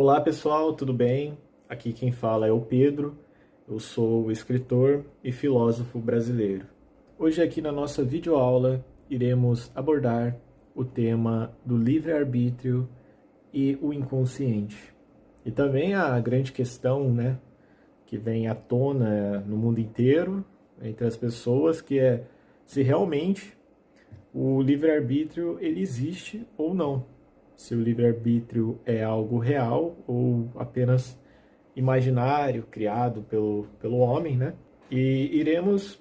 Olá pessoal, tudo bem? Aqui quem fala é o Pedro, eu sou escritor e filósofo brasileiro. Hoje aqui na nossa videoaula iremos abordar o tema do livre-arbítrio e o inconsciente. E também a grande questão, que vem à tona no mundo inteiro, entre as pessoas, que é se realmente o livre-arbítrio ele existe ou não. Se o livre-arbítrio é algo real ou apenas imaginário, criado pelo homem, né? E iremos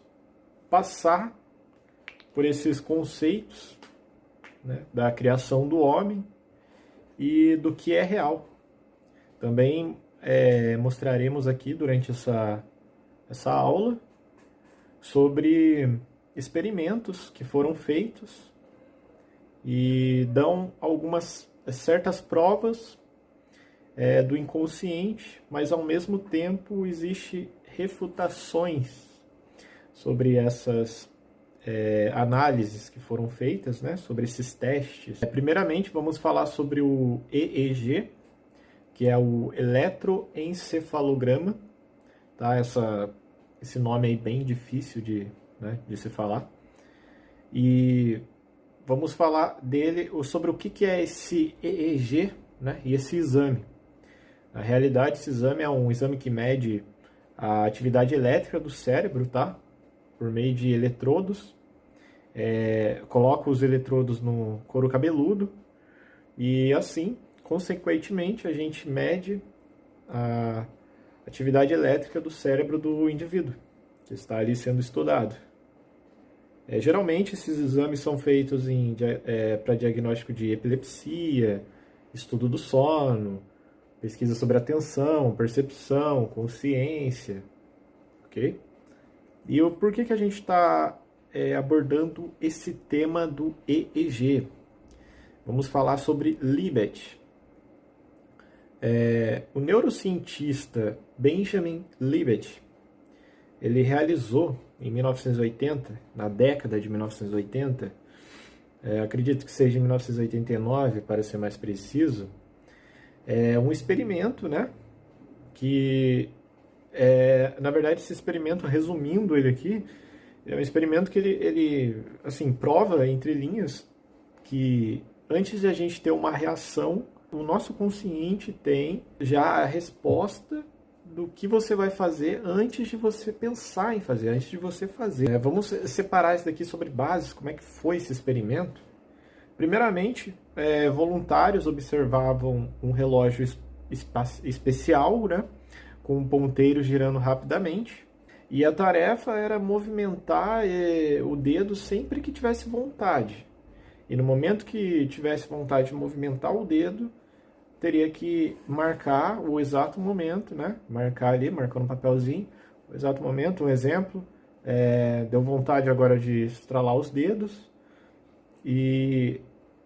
passar por esses conceitos, né, da criação do homem e do que é real. Também mostraremos aqui durante essa aula sobre experimentos que foram feitos e dão algumas certas provas do inconsciente, mas ao mesmo tempo existe refutações sobre essas análises que foram feitas, né, sobre esses testes. Primeiramente, vamos falar sobre o EEG, que é o eletroencefalograma, tá? Esse nome aí bem difícil de se falar. E vamos falar dele, sobre o que é esse EEG, né, e esse exame. Na realidade, esse exame é um exame que mede a atividade elétrica do cérebro, tá? Por meio de eletrodos. Coloca os eletrodos no couro cabeludo e assim, consequentemente, a gente mede a atividade elétrica do cérebro do indivíduo que está ali sendo estudado. Geralmente, esses exames são feitos para diagnóstico de epilepsia, estudo do sono, pesquisa sobre atenção, percepção, consciência, ok? E por que a gente está abordando esse tema do EEG? Vamos falar sobre Libet. O neurocientista Benjamin Libet, ele realizou em 1980, na década de 1980, acredito que seja em 1989, para ser mais preciso, um experimento, né, que, na verdade, esse experimento, resumindo ele aqui, é um experimento que ele assim, prova, entre linhas, que antes de a gente ter uma reação, o nosso consciente tem já a resposta do que você vai fazer antes de você pensar em fazer, antes de você fazer. Vamos separar isso daqui sobre bases, como é que foi esse experimento. Primeiramente, voluntários observavam um relógio especial, né, com um ponteiro girando rapidamente, e a tarefa era movimentar o dedo sempre que tivesse vontade. E no momento que tivesse vontade de movimentar o dedo, teria que marcar o exato momento, né? Marcar ali, marcando um papelzinho, o exato momento. Um exemplo, deu vontade agora de estralar os dedos, e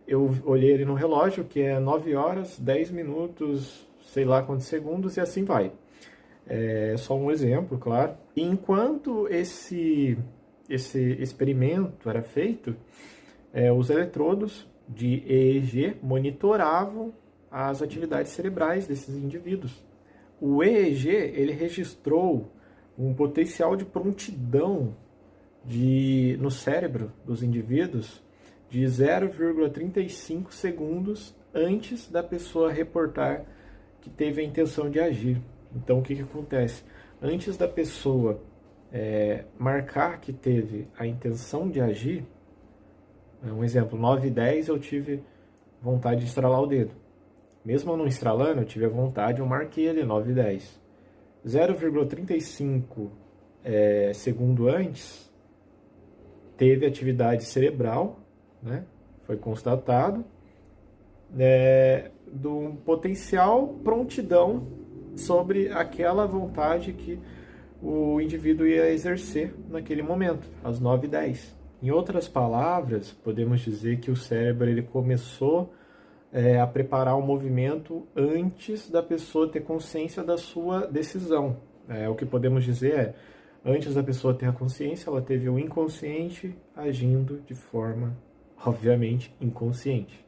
eu olhei ali no relógio, que é 9 horas, 10 minutos, sei lá quantos segundos, e assim vai. É só um exemplo, claro. E enquanto esse experimento era feito, os eletrodos de EEG monitoravam as atividades cerebrais desses indivíduos. O EEG ele registrou um potencial de prontidão no cérebro dos indivíduos de 0,35 segundos antes da pessoa reportar que teve a intenção de agir. Então, o que acontece? Antes da pessoa marcar que teve a intenção de agir, um exemplo, 9h10 eu tive vontade de estralar o dedo. Mesmo eu não estralando, eu tive a vontade, eu marquei ali 9h10. 0,35 segundo antes, teve atividade cerebral, né? Foi constatado, do potencial prontidão sobre aquela vontade que o indivíduo ia exercer naquele momento, às 9h10. Em outras palavras, podemos dizer que o cérebro ele começou a preparar o movimento antes da pessoa ter consciência da sua decisão. O que podemos dizer antes da pessoa ter a consciência, ela teve o inconsciente agindo de forma, obviamente, inconsciente.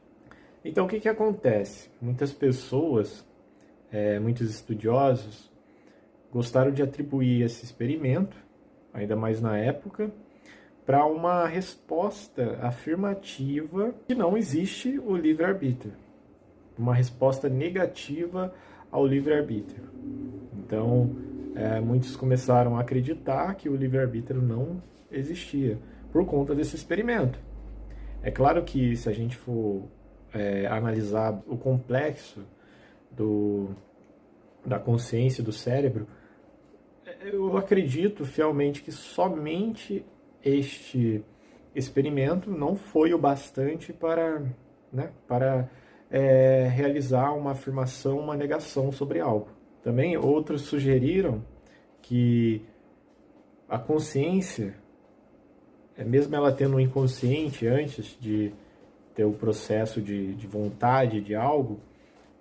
Então, o que acontece? Muitas pessoas muitos estudiosos gostaram de atribuir esse experimento, ainda mais na época, para uma resposta afirmativa que não existe o livre-arbítrio. Uma resposta negativa ao livre-arbítrio. Então, muitos começaram a acreditar que o livre-arbítrio não existia por conta desse experimento. É claro que se a gente for analisar o complexo da consciência do cérebro, eu acredito fielmente que somente este experimento não foi o bastante para realizar uma afirmação, uma negação sobre algo. Também outros sugeriram que a consciência, mesmo ela tendo um inconsciente antes de ter o processo de vontade de algo,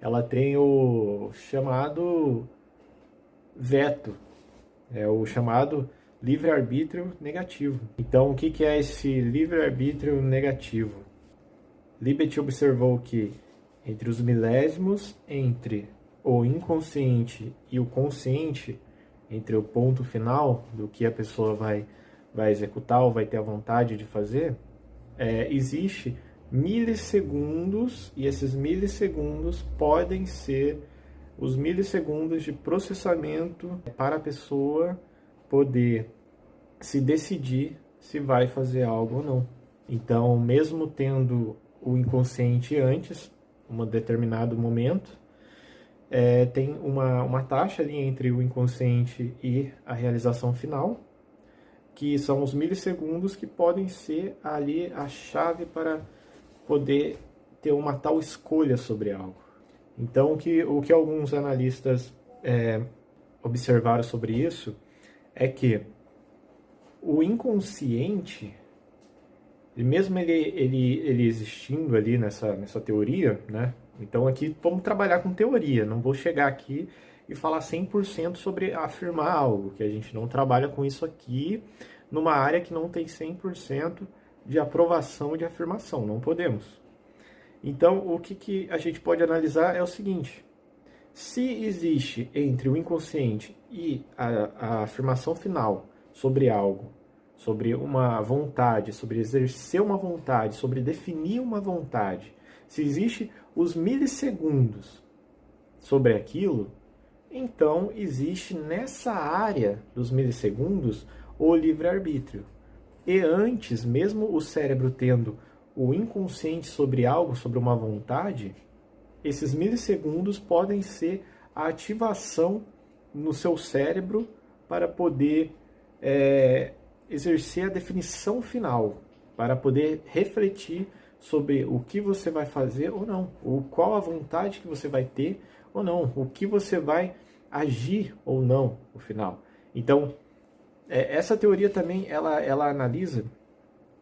ela tem o chamado veto, o chamado livre-arbítrio negativo. Então, o que é esse livre-arbítrio negativo? Libet observou que entre os milésimos entre o inconsciente e o consciente, entre o ponto final do que a pessoa vai executar ou vai ter a vontade de fazer, existe milissegundos, e esses milissegundos podem ser os milissegundos de processamento para a pessoa poder se decidir se vai fazer algo ou não. Então, mesmo tendo o inconsciente antes, um determinado momento, tem uma taxa ali entre o inconsciente e a realização final, que são os milissegundos que podem ser ali a chave para poder ter uma tal escolha sobre algo. Então, o que alguns analistas observaram sobre isso é que o inconsciente, mesmo ele existindo ali nessa teoria, né? Então aqui vamos trabalhar com teoria, não vou chegar aqui e falar 100% sobre afirmar algo, que a gente não trabalha com isso aqui numa área que não tem 100% de aprovação de afirmação, não podemos. Então o que a gente pode analisar é o seguinte: se existe entre o inconsciente e a afirmação final sobre algo, sobre uma vontade, sobre exercer uma vontade, sobre definir uma vontade, se existe os milissegundos sobre aquilo, então existe nessa área dos milissegundos o livre-arbítrio. E antes, mesmo o cérebro tendo o inconsciente sobre algo, sobre uma vontade, esses milissegundos podem ser a ativação no seu cérebro para poder exercer a definição final, para poder refletir sobre o que você vai fazer ou não, ou qual a vontade que você vai ter ou não, o que você vai agir ou não no final. Então, essa teoria também ela analisa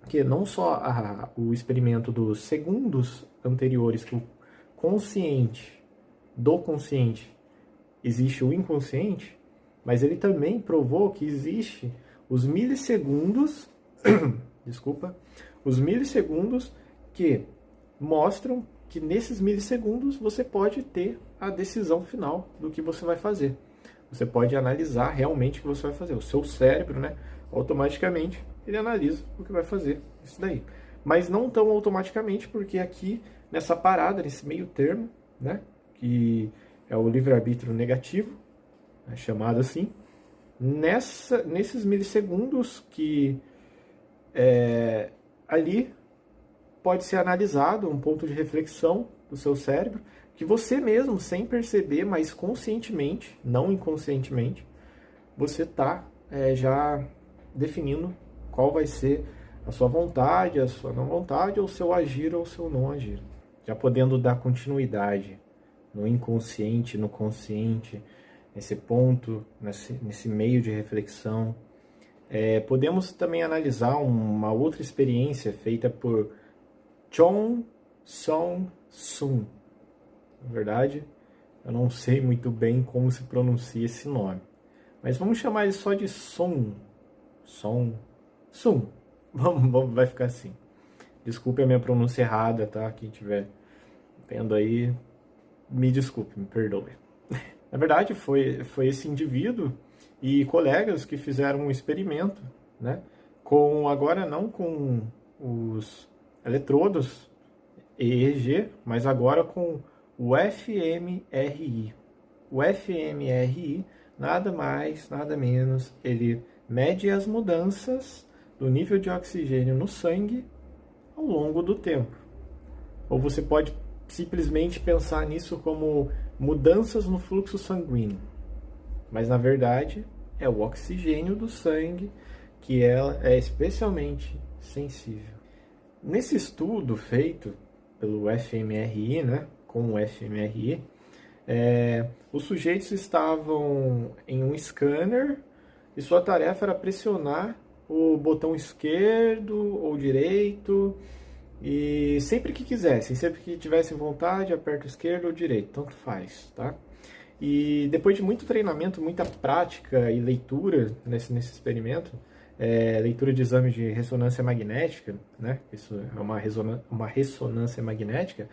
que não só o experimento dos segundos anteriores que o consciente do consciente existe o inconsciente, mas ele também provou que existe os milissegundos, desculpa, os milissegundos que mostram que nesses milissegundos você pode ter a decisão final do que você vai fazer. Você pode analisar realmente o que você vai fazer. O seu cérebro, né, automaticamente, ele analisa o que vai fazer. Isso daí. Mas não tão automaticamente, porque aqui, nessa parada, nesse meio termo, né, que é o livre-arbítrio negativo, é chamado assim, nesses milissegundos que ali pode ser analisado um ponto de reflexão do seu cérebro, que você mesmo, sem perceber, mas conscientemente, não inconscientemente, você está já definindo qual vai ser a sua vontade, a sua não vontade, ou o seu agir ou o seu não agir. Já podendo dar continuidade no inconsciente, no consciente, nesse ponto, nesse meio de reflexão. Podemos também analisar uma outra experiência feita por Chong Song Sun. Na verdade, eu não sei muito bem como se pronuncia esse nome, mas vamos chamar ele só de Sun. Sun. Vai ficar assim. Desculpe a minha pronúncia errada, tá? Quem estiver vendo aí, me desculpe, me perdoe. Na verdade, foi esse indivíduo e colegas que fizeram um experimento, né, agora não com os eletrodos EEG, mas agora com o fMRI. O fMRI, nada mais, nada menos, ele mede as mudanças do nível de oxigênio no sangue ao longo do tempo. Ou você pode simplesmente pensar nisso como mudanças no fluxo sanguíneo. Mas, na verdade, é o oxigênio do sangue que ela é especialmente sensível. Nesse estudo feito pelo fMRI, né, com o fMRI, os sujeitos estavam em um scanner e sua tarefa era pressionar o botão esquerdo ou direito e sempre que quisessem, sempre que tivessem vontade, aperta o esquerdo ou direito, tanto faz, tá? E depois de muito treinamento, muita prática e leitura nesse experimento, leitura de exame de ressonância magnética, né? Isso é uma ressonância magnética,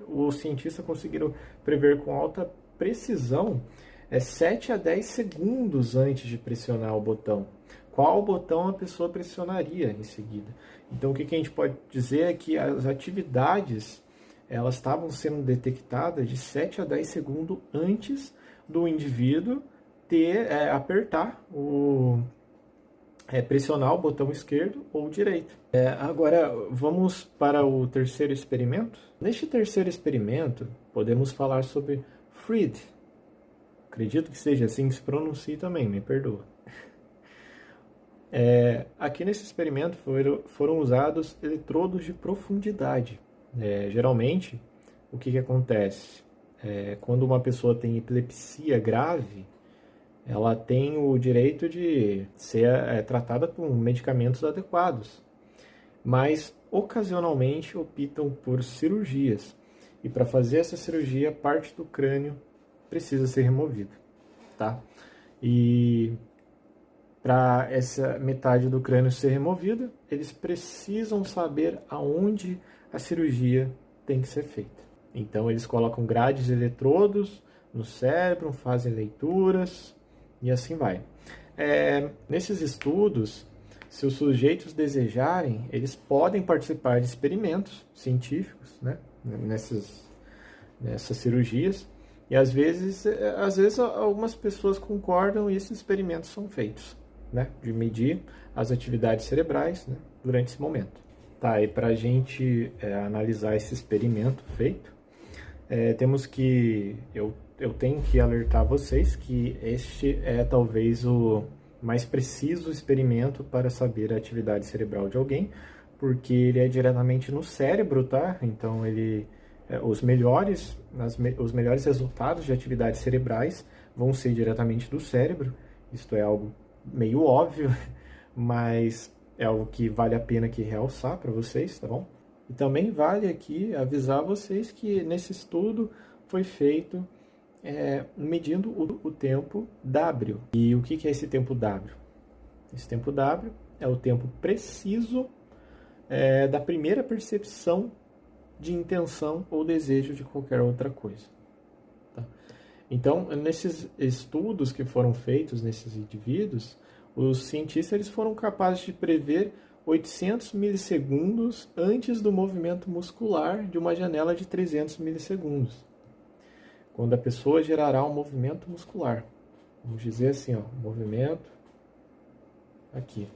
os cientistas conseguiram prever com alta precisão 7 a 10 segundos antes de pressionar o botão. Qual botão a pessoa pressionaria em seguida? Então, o que a gente pode dizer é que as atividades elas estavam sendo detectadas de 7 a 10 segundos antes do indivíduo apertar pressionar o botão esquerdo ou direito. Agora, vamos para o terceiro experimento. Neste terceiro experimento, podemos falar sobre Fried. Acredito que seja assim que se pronuncia também, me perdoa. Aqui nesse experimento foram usados eletrodos de profundidade. Geralmente, o que acontece? Quando uma pessoa tem epilepsia grave, ela tem o direito de ser tratada com medicamentos adequados, mas ocasionalmente optam por cirurgias. E para fazer essa cirurgia, parte do crânio precisa ser removida, tá? E para essa metade do crânio ser removida, eles precisam saber aonde a cirurgia tem que ser feita. Então, eles colocam grades de eletrodos no cérebro, fazem leituras e assim vai. Nesses estudos, se os sujeitos desejarem, eles podem participar de experimentos científicos, né, nessas cirurgias. E às vezes algumas pessoas concordam e esses experimentos são feitos, né, de medir as atividades cerebrais, né, durante esse momento. Tá, e para a gente analisar esse experimento feito, temos que eu tenho que alertar vocês que este é talvez o mais preciso experimento para saber a atividade cerebral de alguém, porque ele é diretamente no cérebro, tá? Então os melhores resultados de atividades cerebrais vão ser diretamente do cérebro. Isto é algo meio óbvio, mas é algo que vale a pena aqui realçar para vocês, tá bom? E também vale aqui avisar vocês que nesse estudo foi feito medindo o tempo W. E o que é esse tempo W? Esse tempo W é o tempo preciso da primeira percepção de intenção ou desejo de qualquer outra coisa. Tá? Então, nesses estudos que foram feitos nesses indivíduos, os cientistas eles foram capazes de prever 800 milissegundos antes do movimento muscular de uma janela de 300 milissegundos. Quando a pessoa gerará um movimento muscular. Vamos dizer assim, movimento aqui,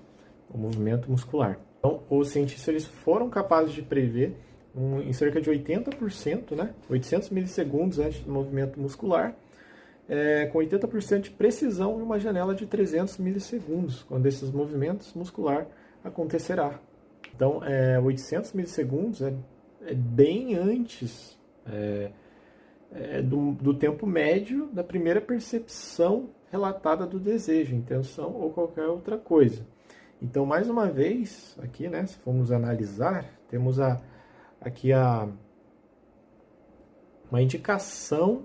o movimento muscular. Então, os cientistas eles foram capazes de prever em cerca de 80%, né, 800 milissegundos antes do movimento muscular, com 80% de precisão em uma janela de 300 milissegundos, quando esses movimentos muscular acontecerá. Então, 800 milissegundos é bem antes do tempo médio da primeira percepção relatada do desejo, intenção ou qualquer outra coisa. Então, mais uma vez, aqui, né, se formos analisar, temos aqui uma indicação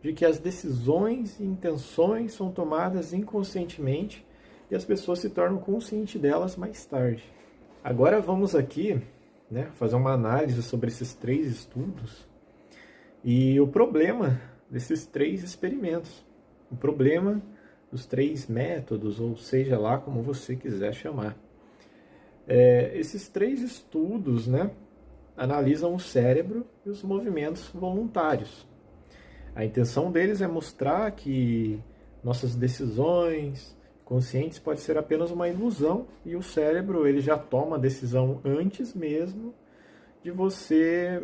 de que as decisões e intenções são tomadas inconscientemente e as pessoas se tornam conscientes delas mais tarde. Agora vamos aqui, né, fazer uma análise sobre esses 3 estudos. E o problema desses 3 experimentos. O problema dos 3 métodos, ou seja lá como você quiser chamar. Esses 3 estudos, né, analisam o cérebro e os movimentos voluntários. A intenção deles é mostrar que nossas decisões conscientes podem ser apenas uma ilusão e o cérebro ele já toma a decisão antes mesmo de você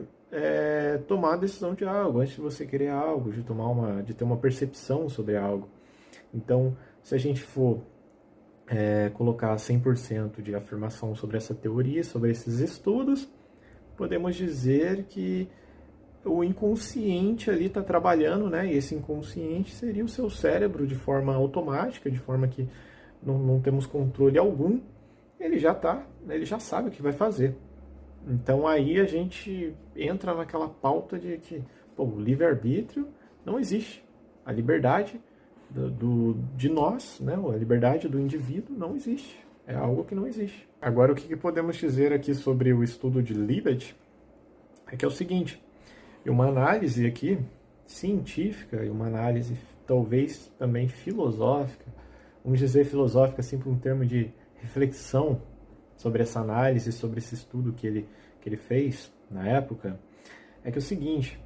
tomar a decisão de algo, antes de você querer algo, de ter uma percepção sobre algo. Então, se a gente for colocar 100% de afirmação sobre essa teoria, sobre esses estudos, podemos dizer que o inconsciente ali está trabalhando, né? E esse inconsciente seria o seu cérebro de forma automática, de forma que não temos controle algum. Ele já sabe o que vai fazer. Então aí a gente entra naquela pauta de que o livre-arbítrio não existe. A liberdade de nós, né? A liberdade do indivíduo não existe. É algo que não existe. Agora, o que podemos dizer aqui sobre o estudo de Libet é que é o seguinte: uma análise aqui científica e uma análise talvez também filosófica, vamos dizer filosófica assim por um termo de reflexão sobre essa análise, sobre esse estudo que ele fez na época, é que é o seguinte: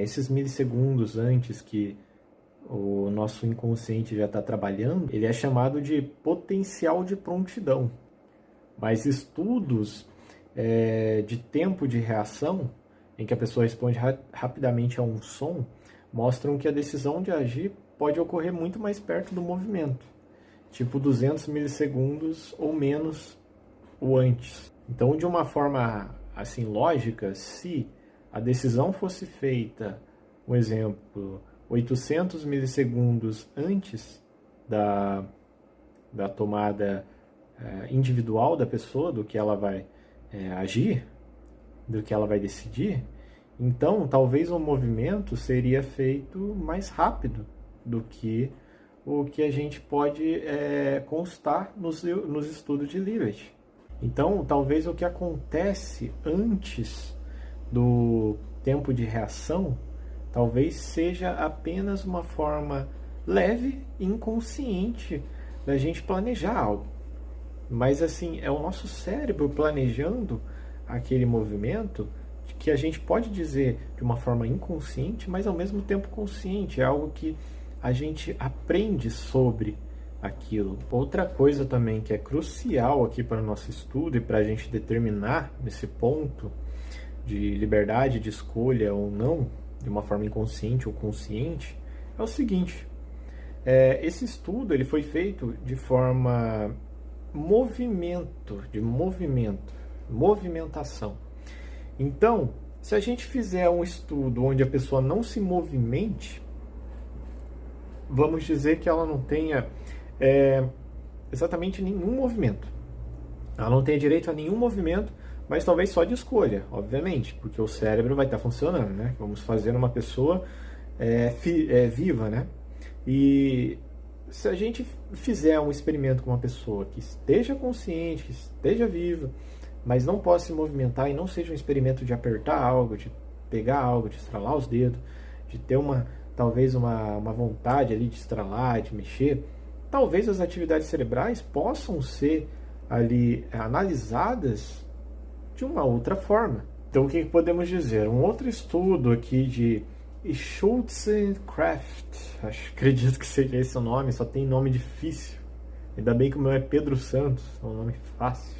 esses milissegundos antes que o nosso inconsciente já está trabalhando, ele é chamado de potencial de prontidão. Mas estudos de tempo de reação, em que a pessoa responde rapidamente a um som, mostram que a decisão de agir pode ocorrer muito mais perto do movimento, tipo 200 milissegundos ou menos o antes. Então, de uma forma assim lógica, se a decisão fosse feita, um exemplo, 800 milissegundos antes da tomada individual da pessoa, do que ela vai agir, do que ela vai decidir, então talvez o movimento seria feito mais rápido do que o que a gente pode constar nos estudos de Libet. Então, talvez o que acontece antes do tempo de reação talvez seja apenas uma forma leve e inconsciente da gente planejar algo. Mas assim, é o nosso cérebro planejando aquele movimento que a gente pode dizer de uma forma inconsciente, mas ao mesmo tempo consciente. É algo que a gente aprende sobre aquilo. Outra coisa também que é crucial aqui para o nosso estudo e para a gente determinar nesse ponto de liberdade de escolha ou não, de uma forma inconsciente ou consciente, é o seguinte: esse estudo ele foi feito de forma movimentação. Então, se a gente fizer um estudo onde a pessoa não se movimente, vamos dizer que ela não tenha exatamente nenhum movimento. Ela não tem direito a nenhum movimento, mas talvez só de escolha, obviamente, porque o cérebro vai estar funcionando, né? Vamos fazer uma pessoa viva, né? E se a gente fizer um experimento com uma pessoa que esteja consciente, que esteja viva, mas não possa se movimentar, e não seja um experimento de apertar algo, de pegar algo, de estralar os dedos, de ter talvez uma vontade ali de estralar, de mexer, talvez as atividades cerebrais possam ser ali analisadas de uma outra forma. Então, o que podemos dizer? Um outro estudo aqui de Schultze-Kraft, acredito que seja esse o nome, só tem nome difícil. Ainda bem que o meu é Pedro Santos, é um nome fácil.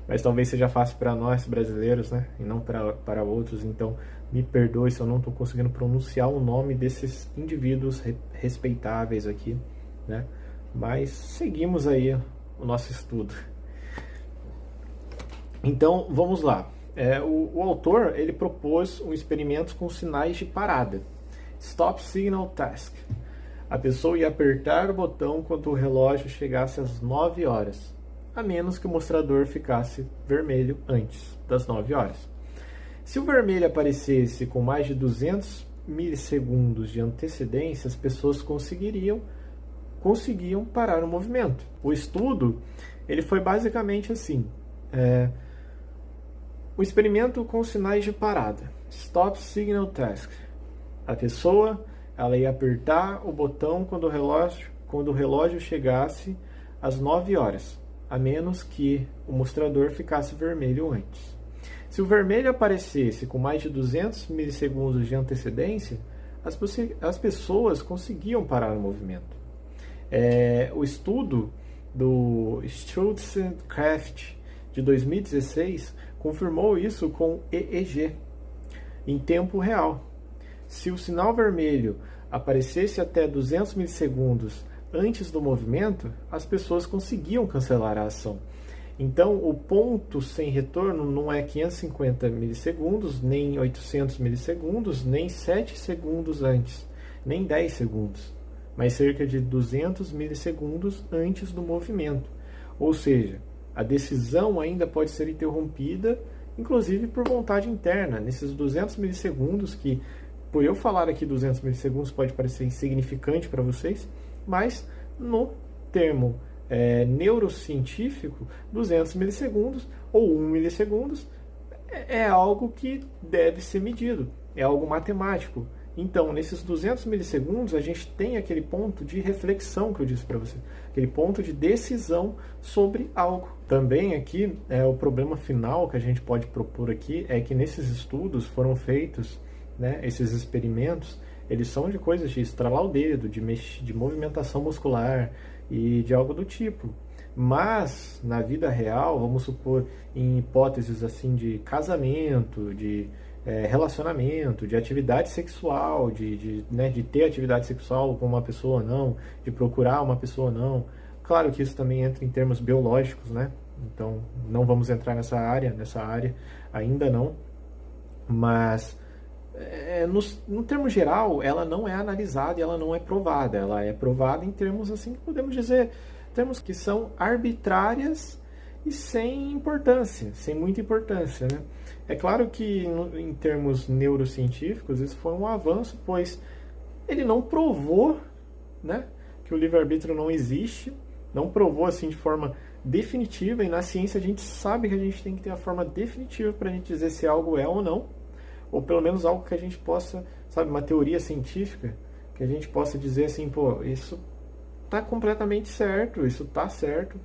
Mas talvez seja fácil para nós brasileiros, né? E não para outros. Então, me perdoe se eu não estou conseguindo pronunciar o nome desses indivíduos respeitáveis aqui, né? Mas seguimos aí o nosso estudo. Então, vamos lá. O autor ele propôs um experimento com sinais de parada. Stop Signal Task. A pessoa ia apertar o botão quando o relógio chegasse às 9 horas, a menos que o mostrador ficasse vermelho antes das 9 horas. Se o vermelho aparecesse com mais de 200 milissegundos de antecedência, as pessoas conseguiam parar o movimento. O estudo ele foi basicamente assim: o experimento com sinais de parada, Stop Signal Task. A pessoa, ela ia apertar o botão quando o relógio chegasse às 9 horas, a menos que o mostrador ficasse vermelho antes. Se o vermelho aparecesse com mais de 200 milissegundos de antecedência, as pessoas conseguiam parar o movimento. O estudo do Stutz-Kraft de 2016 confirmou isso com EEG em tempo real. Se o sinal vermelho aparecesse até 200 milissegundos antes do movimento, as pessoas conseguiam cancelar a ação. Então, o ponto sem retorno não é 550 milissegundos, nem 800 milissegundos, nem 7 segundos antes, nem 10 segundos, mas cerca de 200 milissegundos antes do movimento. Ou seja, a decisão ainda pode ser interrompida, inclusive por vontade interna. Nesses 200 milissegundos, que por eu falar aqui 200 milissegundos pode parecer insignificante para vocês, mas no termo neurocientífico, 200 milissegundos ou 1 milissegundos é algo que deve ser medido, é algo matemático. Então, nesses 200 milissegundos, a gente tem aquele ponto de reflexão que eu disse para você, aquele ponto de decisão sobre algo. Também aqui, o problema final que a gente pode propor aqui é que nesses estudos foram feitos, né, esses experimentos, eles são de coisas de estralar o dedo, de movimentação muscular e de algo do tipo. Mas, na vida real, vamos supor, em hipóteses assim de casamento, de relacionamento, de atividade sexual, de ter atividade sexual com uma pessoa ou não, de procurar uma pessoa ou não. Claro que isso também entra em termos biológicos, né? Então, não vamos entrar nessa área ainda não. Mas, no termo geral, ela não é analisada e ela não é provada. Ela é provada em termos, assim, podemos dizer, termos que são arbitrárias e sem importância, sem muita importância, né? É claro que, em termos neurocientíficos, isso foi um avanço, pois ele não provou, né, que o livre-arbítrio não existe, não provou assim de forma definitiva, e na ciência a gente sabe que a gente tem que ter a forma definitiva para a gente dizer se algo é ou não, ou pelo menos algo que a gente possa, sabe, uma teoria científica, que a gente possa dizer assim, pô, isso está completamente certo, isso está certo,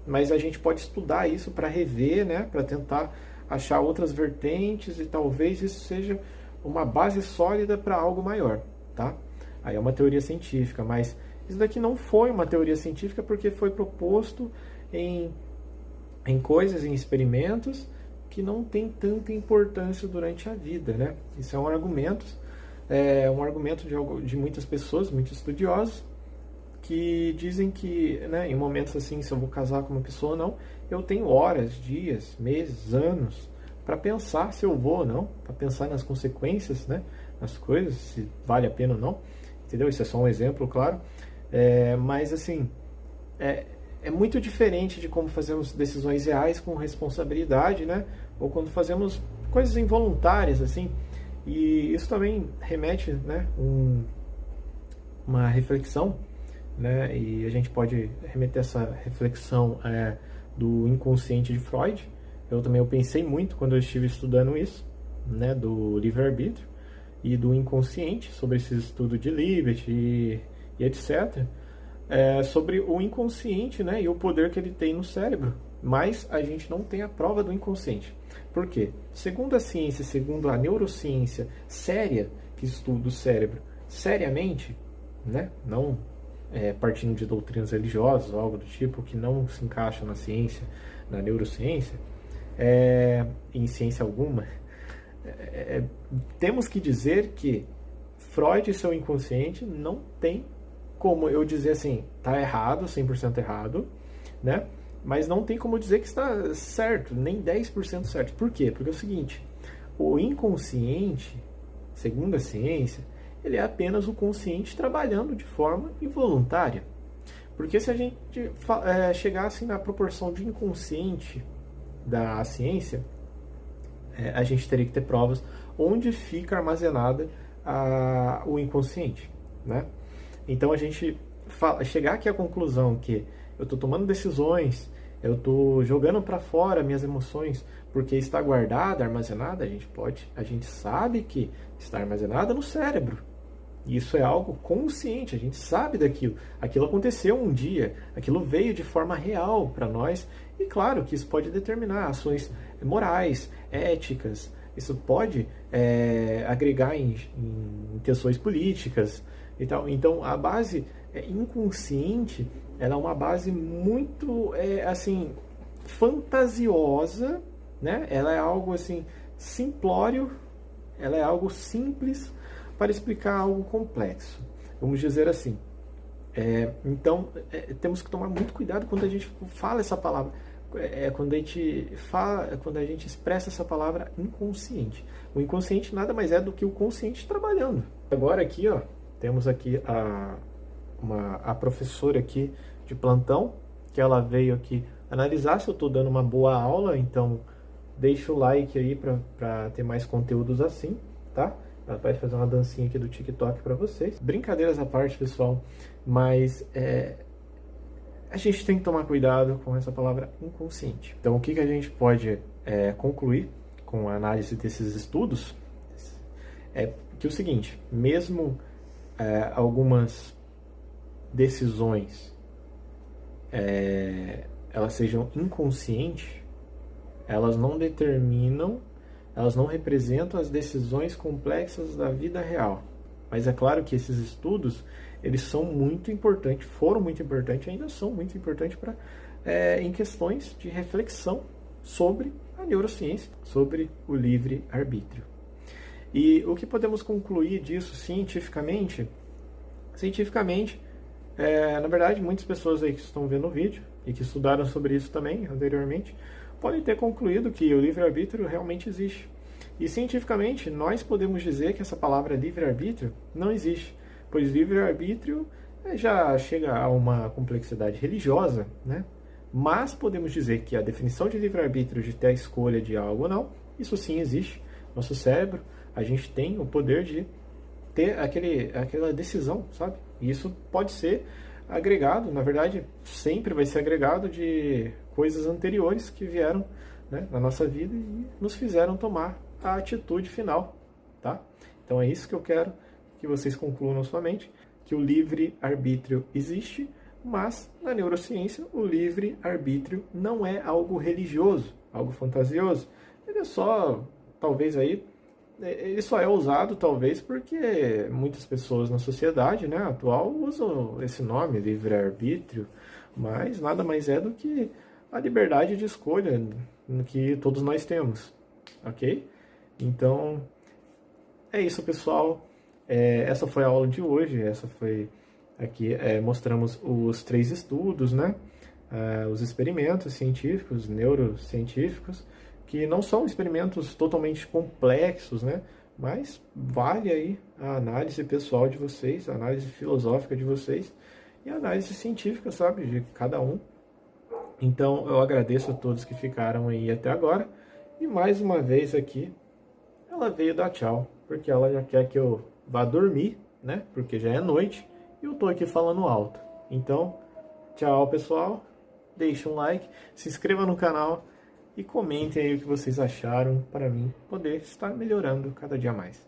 mas a gente pode estudar isso para rever, né, para tentar achar outras vertentes e talvez isso seja uma base sólida para algo maior, tá? Aí é uma teoria científica, mas isso daqui não foi uma teoria científica porque foi proposto em coisas, em experimentos que não tem tanta importância durante a vida, né? Isso é um argumento de muitas pessoas, muitos estudiosos, que dizem que, né, em momentos assim, se eu vou casar com uma pessoa ou não, eu tenho horas, dias, meses, anos para pensar se eu vou ou não, para pensar nas consequências, né, nas coisas, se vale a pena ou não, entendeu? Isso é só um exemplo, claro, mas assim, é muito diferente de como fazemos decisões reais com responsabilidade, né, ou quando fazemos coisas involuntárias, assim, e isso também remete, né, uma reflexão, né, e a gente pode remeter essa reflexão do inconsciente de Freud. Eu pensei muito quando eu estive estudando isso, né, do livre-arbítrio e do inconsciente, sobre esse estudo de Libet e etc., sobre o inconsciente, né, e o poder que ele tem no cérebro. Mas a gente não tem a prova do inconsciente. Por quê? Segundo a ciência, segundo a neurociência séria, que estuda o cérebro seriamente, né, não partindo de doutrinas religiosas ou algo do tipo, que não se encaixa na ciência, na neurociência, em ciência alguma, temos que dizer que Freud e seu inconsciente não tem como eu dizer assim, está errado, 100% errado, né? Mas não tem como dizer que está certo, nem 10% certo. Por quê? Porque é o seguinte, o inconsciente, segundo a ciência, ele é apenas o consciente trabalhando de forma involuntária. Porque se a gente chegasse na proporção de inconsciente da ciência, a gente teria que ter provas onde fica armazenada o inconsciente, né? Então a gente chegar aqui à conclusão que eu estou tomando decisões, eu estou jogando para fora minhas emoções porque está guardada, armazenada, a gente sabe que está armazenada no cérebro. E isso é algo consciente, a gente sabe daquilo. Aquilo aconteceu um dia, aquilo veio de forma real para nós. E claro que isso pode determinar ações morais, éticas, isso pode agregar em questões políticas e tal. Então a base inconsciente, ela é uma base muito assim, fantasiosa, né? Ela é algo assim simplório, ela é algo simples para explicar algo complexo, vamos dizer assim. Então temos que tomar muito cuidado quando a gente fala essa palavra, quando a gente expressa essa palavra inconsciente. O inconsciente nada mais é do que o consciente trabalhando. Agora aqui, ó, temos aqui a professora aqui de plantão, que ela veio aqui analisar se eu estou dando uma boa aula. Então deixa o like aí para ter mais conteúdos assim, tá? Ela vai fazer uma dancinha aqui do TikTok para vocês. Brincadeiras à parte, pessoal, mas a gente tem que tomar cuidado com essa palavra inconsciente. Então, o que a gente pode concluir com a análise desses estudos é que o seguinte: mesmo algumas decisões elas sejam inconscientes, elas não determinam, elas não representam as decisões complexas da vida real. Mas é claro que esses estudos, eles são muito importantes, foram muito importantes, ainda são muito importantes em questões de reflexão sobre a neurociência, sobre o livre-arbítrio. E o que podemos concluir disso cientificamente? Cientificamente, na verdade, muitas pessoas aí que estão vendo o vídeo e que estudaram sobre isso também anteriormente, podem ter concluído que o livre-arbítrio realmente existe. E cientificamente, nós podemos dizer que essa palavra livre-arbítrio não existe, pois livre-arbítrio já chega a uma complexidade religiosa, né? Mas podemos dizer que a definição de livre-arbítrio, de ter a escolha de algo ou não, isso sim existe. Nosso cérebro, a gente tem o poder de ter aquela decisão, sabe? E isso pode ser agregado, na verdade, sempre vai ser agregado de coisas anteriores que vieram, né, na nossa vida e nos fizeram tomar a atitude final, tá? Então é isso que eu quero que vocês concluam na sua mente, que o livre-arbítrio existe, mas na neurociência o livre-arbítrio não é algo religioso, algo fantasioso. Ele é só, talvez aí, ele só é usado talvez porque muitas pessoas na sociedade, né, atual usam esse nome, livre-arbítrio, mas nada mais é do que a liberdade de escolha que todos nós temos, ok? Então, é isso, pessoal. Essa foi a aula de hoje. Essa foi aqui, mostramos os 3 estudos, né? Os experimentos científicos, neurocientíficos, que não são experimentos totalmente complexos, né? Mas vale aí a análise pessoal de vocês, a análise filosófica de vocês e a análise científica, sabe, de cada um. Então, eu agradeço a todos que ficaram aí até agora. E mais uma vez aqui, ela veio dar tchau, porque ela já quer que eu vá dormir, né? Porque já é noite e eu tô aqui falando alto. Então, tchau, pessoal. Deixe um like, se inscreva no canal e comentem aí o que vocês acharam para mim poder estar melhorando cada dia mais.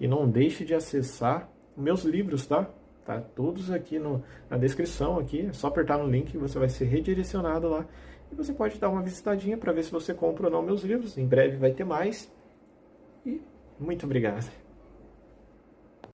E não deixe de acessar meus livros, tá? Tá todos aqui na descrição aqui, é só apertar no link e você vai ser redirecionado lá. E você pode dar uma visitadinha para ver se você compra ou não meus livros. Em breve vai ter mais. E muito obrigado.